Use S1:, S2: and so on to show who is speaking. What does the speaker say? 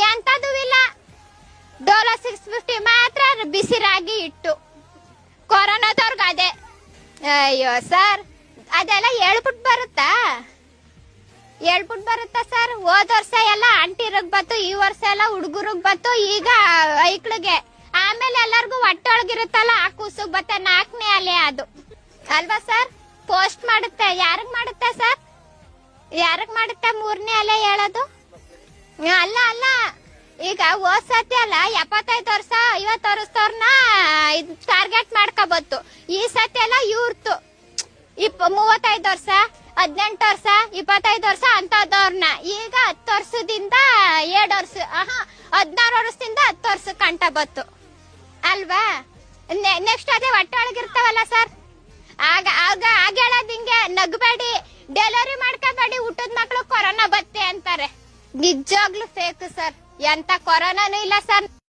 S1: ಎಂತದೂ ಇಲ್ಲ. ಡೋಲೋ 650 ಮಾತ್ರ ಬಿಸಿ ರಾಗಿ ಇಟ್ಟು ಕೊರೋನಾದವ್ರಿಗೆ ಅದೇ. ಅಯ್ಯೋ ಸರ್, ಅದೆಲ್ಲ ಹೇಳ್ಬಿಟ್ಟು ಬರುತ್ತಾ ಸರ್? ಹೋದ ವರ್ಷ ಎಲ್ಲ ಆಂಟಿರಿಗೆ ಬತ್ತು, ಈ ವರ್ಷ ಎಲ್ಲ ಹುಡುಗರಿಗೆ ಬತ್ತು, ಈಗ ಐಕ್ಳಿಗೆ, ಆಮೇಲೆ ಎಲ್ಲರಿಗೂ ಹೊಟ್ಟೊಳಗಿರುತ್ತಲ್ಲ ಆ ಕೂಸುಗ್ ಬತ್ತ 4ನೇ ಅಲೆ ಅದು ಅಲ್ವಾ ಸರ್? ಪೋಸ್ಟ್ ಮಾಡುತ್ತೆ. ಯಾರಿಗ್ ಮಾಡುತ್ತೆ ಸರ್? ಯಾರಿಗ್ ಮಾಡುತ್ತೆ 3ನೇ ಅಲೆ ಹೇಳೋದು? ಅಲ್ಲ, ಈಗ ಹೋದ್ ಸತಿ ಅಲ್ಲ 75 ವರ್ಷ 50 ವರ್ಷದವ್ರನ್ನ ಟಾರ್ಗೆಟ್ ಮಾಡ್ಕೋಬತ್ತು. ಈ ಸತಿ ಎಲ್ಲ ಇವ್ರತು 35 ವರ್ಷ 18 ವರ್ಷ 25 ವರ್ಷ ಅಂತದವ್ರನ್ನ ಈಗ 10 ವರ್ಷದಿಂದ 7 ವರ್ಷ 16 ವರ್ಷದಿಂದ 10 ವರ್ಷ ಕಂಟ ಬತ್ತು ಅಲ್ವಾ? ನೆಕ್ಸ್ಟ್ ಅದೇ ಹೊಟ್ಟೆ ಒಳಗಿರ್ತಾವಲ್ಲ ಸರ್, ಆಗ ಹೇಳೋದ್ ಹಿಂಗೆ, ನಗಬೇಡಿ, ಡೆಲಿವರಿ ಮಾಡ್ಕೋಬೇಡಿ, ಊಟದ ಮಕ್ಳು ಕೊರೋನಾ ಬತ್ತೆ ಅಂತಾರೆ. ನಿಜವಾಗ್ಲೂ ಫೇಕ್ ಸರ್, ಎಂತ ಕೊರೋನಾನು ಇಲ್ಲ ಸರ್.